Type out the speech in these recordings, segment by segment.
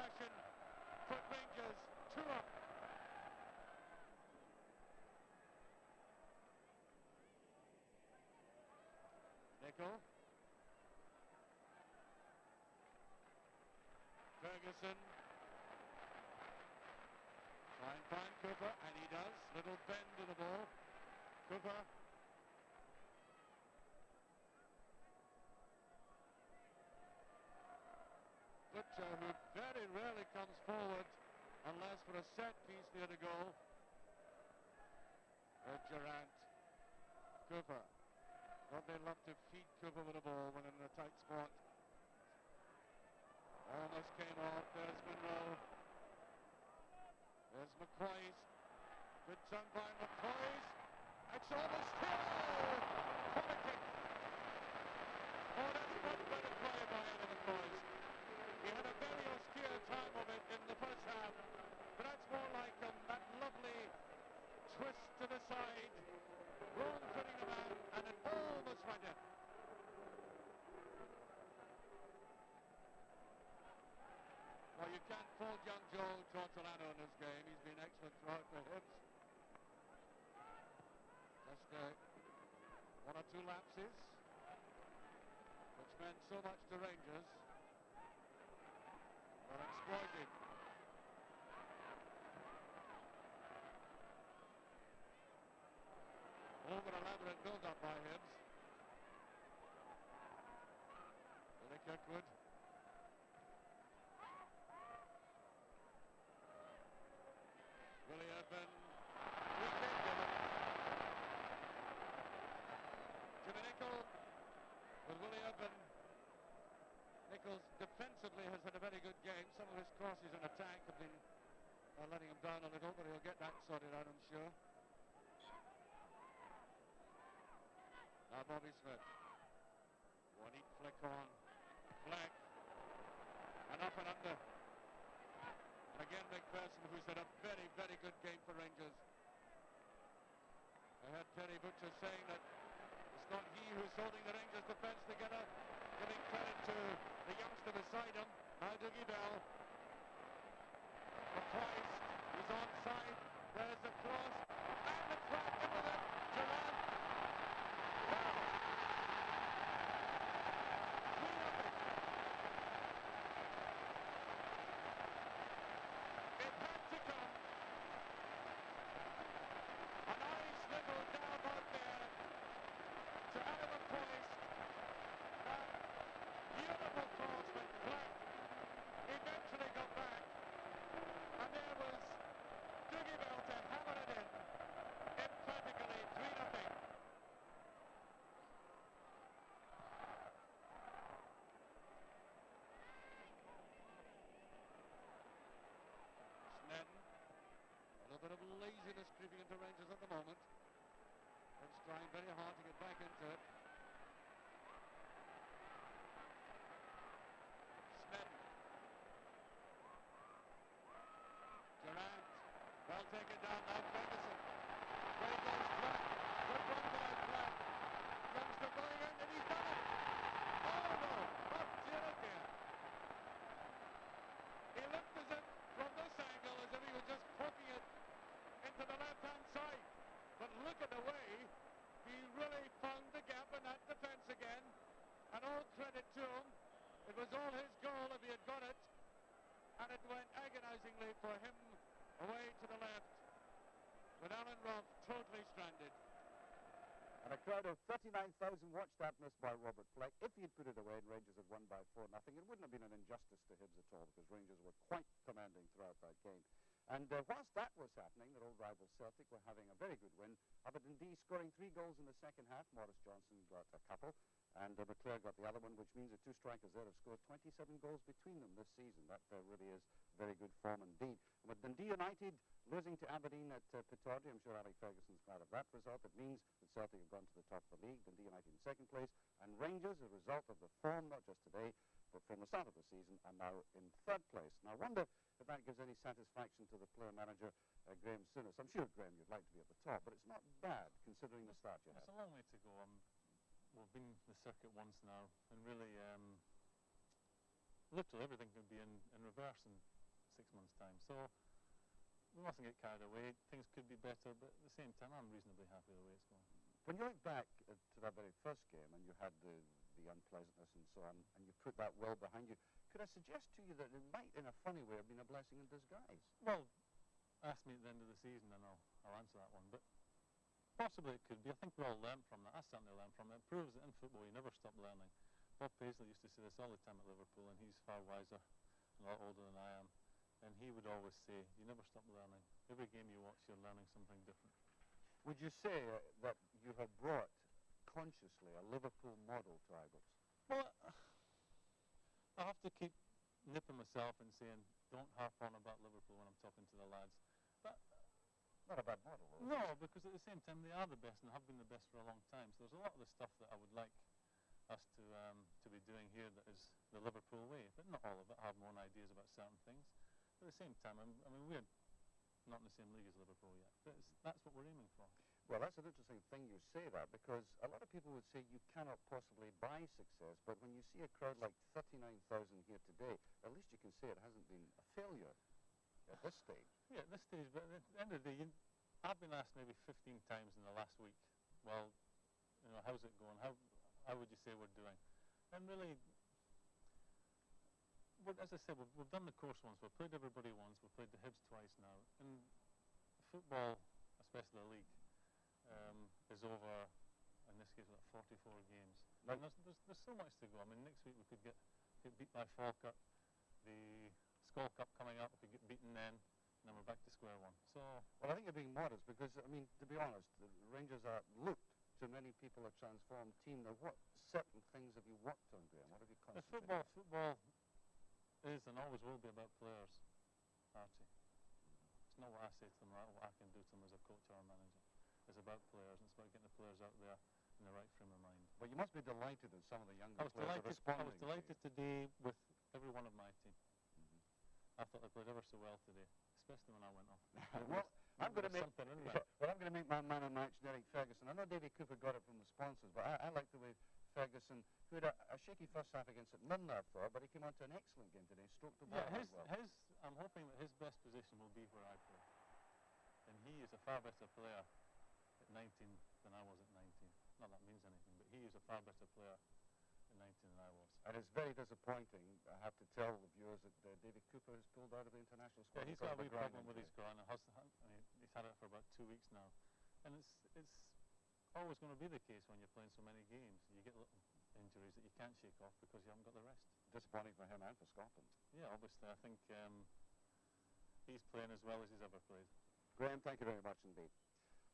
fashion, put Rangers 2 up. Nicol. Ferguson. Try and find Cooper, and he does. Little bend to the ball. Cooper. Butcher, who very rarely comes forward unless for a set piece near the goal. Durant. Cooper. Don't they love to feed Cooper with a ball when in a tight spot? Almost came off. There's Monroe. There's McCoy's. Good turn by McCoy's. It's almost still. What a kick. Oh, that's much better play by Adam McCoy's. He had a very austere time of it in the first half, but that's more like that lovely twist to the side, wrong footing the man, and it almost went in. Well, you can't fault young Joe Tortolano in this game. He's been excellent throughout for Hibs. Just 1 or 2 lapses, which meant so much to Rangers. Well exploited. Over elaborate build-up by Hibs. Billy Kirkwood. Willie Urban. Jimmy Nicol with Willie Urban. Nichols defensively has had a very good game. Some of his crosses in attack have been letting him down a little, but he'll get that sorted out, I'm sure. Now Bobby Smith. One neat flick on. Fleck. And up and under. And again McPherson, who's had a very, very good game for Rangers. I heard Terry Butcher saying that it's not he who's holding the Rangers defence together, giving credit to the youngster beside him. Now Dougie Bell. McCoist is onside. There's the cross. And the crack into it. Durant. Bell. 3-0. It had to come. A nice little dab out there to Adam McCoist. That beautiful cross went flat. Eventually got back. And there was Dougie Bell to hammer it in. Emphatically 3-0. Snedden. A little bit of laziness creeping into Rangers at the moment. It's trying very hard to get back into it. Snedden. Durant. Well taken down now. Ferguson. There he goes. Flat. Good run by Flat. Comes to going in and he's done it. Oh no. Up dear. He looked as if from this angle as if he was just poking it into the left-hand side. But look at the way he really found the gap in that defence again. And all credit to him. It was all his goal if he had got it. And it went agonisingly for him away to the left. With Alan Roth totally stranded. And a crowd of 39,000 watched that miss by Robert Fleck. If he'd put it away and Rangers had won by 4-0, it wouldn't have been an injustice to Hibs at all, because Rangers were quite commanding throughout that game. And whilst that was happening, their old rival Celtic were having a very good win. Aberdeen scoring 3 goals in the second half. Morris Johnson got a couple, and McClare got the other one, which means the 2 strikers there have scored 27 goals between them this season. That really is very good form indeed. And with Dundee United losing to Aberdeen at Pittodrie, I'm sure Ali Ferguson's glad of that result. It means that Celtic have gone to the top of the league, Dundee United in second place, and Rangers, a result of the form, not just today, but from the start of the season, are now in third place. Now I wonder if that gives any satisfaction to the player-manager, Graham Souness. I'm sure, Graham, you'd like to be at the top, but it's not bad considering the start you had. It's a long way to go. We've been the circuit once now, and really literally everything can be in reverse, and 6 months' time. So we mustn't get carried away. Things could be better, but at the same time, I'm reasonably happy with the way it's going. When you look back to that very first game and you had the unpleasantness and so on, and you put that well behind you, could I suggest to you that it might, in a funny way, have been a blessing in disguise? Well, ask me at the end of the season and I'll answer that one. But possibly it could be. I think we all learned from that. I certainly learned from it. It proves that in football you never stop learning. Bob Paisley used to say this all the time at Liverpool, and he's far wiser and a lot older than I am. And he would always say, you never stop learning. Every game you watch, you're learning something different. Would you say that you have brought consciously a Liverpool model to Ibrox? Well, I have to keep nipping myself and saying, don't harp on about Liverpool when I'm talking to the lads. But not a bad model, though. No, because at the same time they are the best and have been the best for a long time. So there's a lot of the stuff that I would like us to be doing here that is the Liverpool way, but not all of it. I have my own ideas about certain things. But at the same time, I mean, we're not in the same league as Liverpool yet. But that's what we're aiming for. Well, that's an interesting thing you say that, because a lot of people would say you cannot possibly buy success, but when you see a crowd like 39,000 here today, at least you can say it hasn't been a failure at this stage. Yeah, at this stage, but at the end of the day, I've been asked maybe 15 times in the last week, well, you know, how's it going? How would you say we're doing? And really, as I said, we've done the course once, we've played everybody once, we've played the Hibs twice now, and football, especially the league, is over, in this case, about 44 games. And there's so much to go. I mean, next week we could get beat by Falkirk, the Skull Cup coming up, we could get beaten then, and then we're back to square one. So, well, I think you're being modest, because, I mean, to be honest, the Rangers are looked to many people a transformed team. Now, what certain things have you worked on, Graham? What have you concentrated on? Football is and always will be about players, Archie. It's not what I say to them, or what I can do to them as a coach or a manager. It's about players, and it's about getting the players out there in the right frame of mind. But you must be delighted that some of the younger players are responding. I was delighted today with every one of my team. I thought they played ever so well today, especially when I went off. Well, I'm going to make something in there. Well, I'm going to make my man of the match, Derek Ferguson. I know Davy Cooper got it from the sponsors, but I like the way Ferguson, who had a shaky first half against it, none there for, but he came on to an excellent game today, stroked the ball well. I'm hoping that his best position will be where I play. And he is a far better player at 19 than I was at 19. Not that means anything, but he is a far better player at 19 than I was. And it's very disappointing, I have to tell the viewers, that David Cooper has pulled out of the international squad. Yeah, he's got a wee problem with his groin. He's had it for about 2 weeks now. And it's always going to be the case when you're playing so many games. You get little injuries that you can't shake off because you haven't got the rest. Disappointing for him and for Scotland. Yeah, obviously. I think he's playing as well as he's ever played. Graham, thank you very much indeed.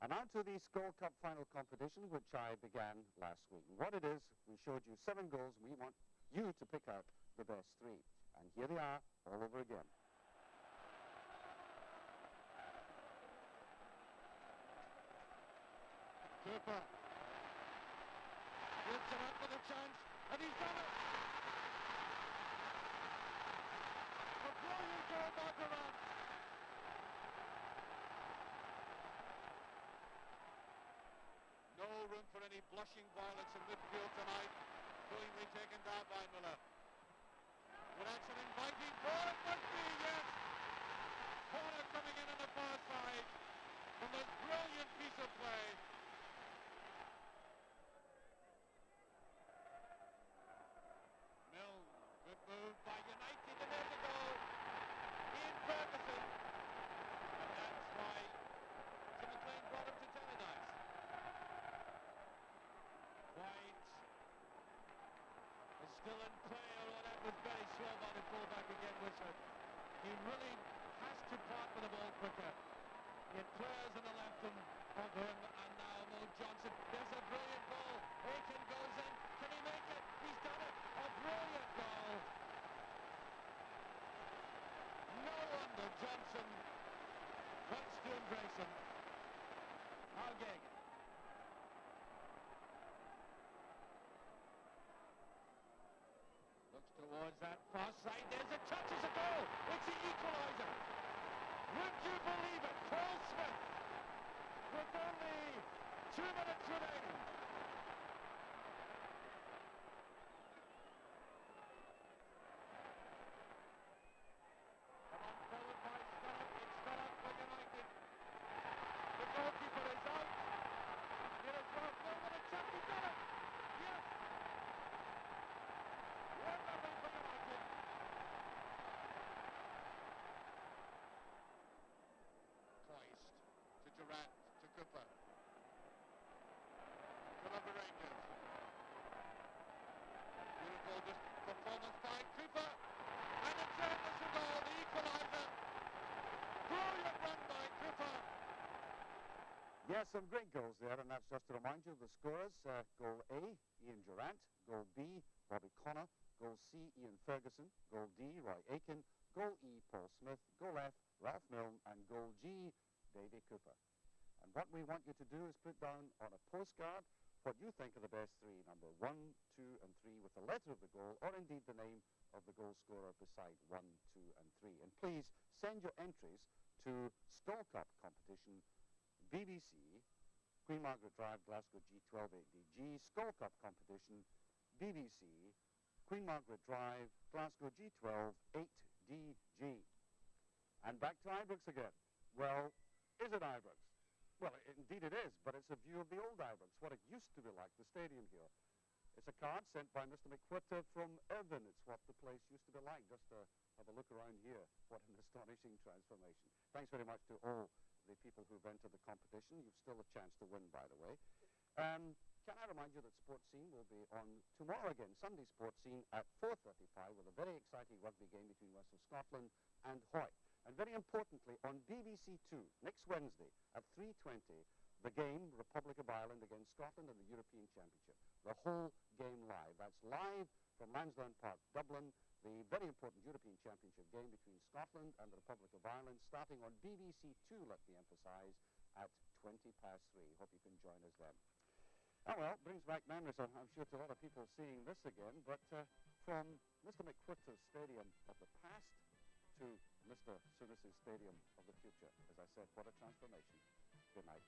And on to the Skull Cup final competition, which I began last week. And what it is, we showed you 7 goals. We want you to pick out the best 3. And here they are, all over again. Cooper gives it up for the chance, and he's done it! A brilliant goal by Durant. No room for any blushing violence in midfield tonight. Brilliantly taken down by Miller. Well, that's an inviting ball. It must be, yes! Corner coming in on the far side from this brilliant piece of play. Mill, good move by United, and there's a goal. Ian Ferguson. And that's why Jim McLean brought him to Tannadice. White is still in play, although that was very slow by the fullback again, Wishart. He really has to part with the ball quicker. He had players on the left of him, and now Mo Johnson. There's a brilliant ball. Aiken goes in. Can he make it? He's done it. A brilliant goal. No wonder Johnson wants to embrace him. Now Gagan. Looks towards that far side. There's a touch. It's a goal. It's the equaliser. Would you believe it? Paul Smith with only 2 minutes remaining. Come on, performance by Cooper. And it's in as a goal, the equaliser. Brilliant run by Cooper. Yes, some great goals there, and that's just to remind you of the scorers. Goal A, Ian Durrant. Goal B, Bobby Connor. Goal C, Ian Ferguson. Goal D, Roy Aitken. Goal E, Paul Smith. Goal F, Ralph Milne. And goal G, Davy Cooper. And what we want you to do is put down on a postcard what you think are the best three, number 1, 2, and 3, with the letter of the goal, or indeed the name of the goal scorer beside 1, 2, and 3. And please send your entries to Stall Cup competition, BBC, Queen Margaret Drive, Glasgow G12 8DG, Skull Cup competition, BBC, Queen Margaret Drive, Glasgow G12 8DG. And back to Ibrox again. Well, is it Ibrox? Well, indeed it is, but it's a view of the old Ibrox, what it used to be like, the stadium here. It's a card sent by Mr. McWhitter from Irvine. It's what the place used to be like. Just have a look around here. What an astonishing transformation. Thanks very much to all the people who've entered the competition. You've still a chance to win, by the way. Can I remind you that Sports Scene will be on tomorrow again, Sunday Sports Scene at 4:35 with a very exciting rugby game between West of Scotland and Hoyt. And very importantly, on BBC 2, next Wednesday at 3:20, the game, Republic of Ireland against Scotland in the European Championship. The whole game live. That's live from Lansdowne Park, Dublin, the very important European Championship game between Scotland and the Republic of Ireland, starting on BBC 2, let me emphasise, at 3:20. Hope you can join us then. Oh well, brings back memories, I'm sure, to a lot of people seeing this again, but from Mr. McWhitter's stadium of the past to Mr. Souness's stadium of the future. As I said, what a transformation. Good night.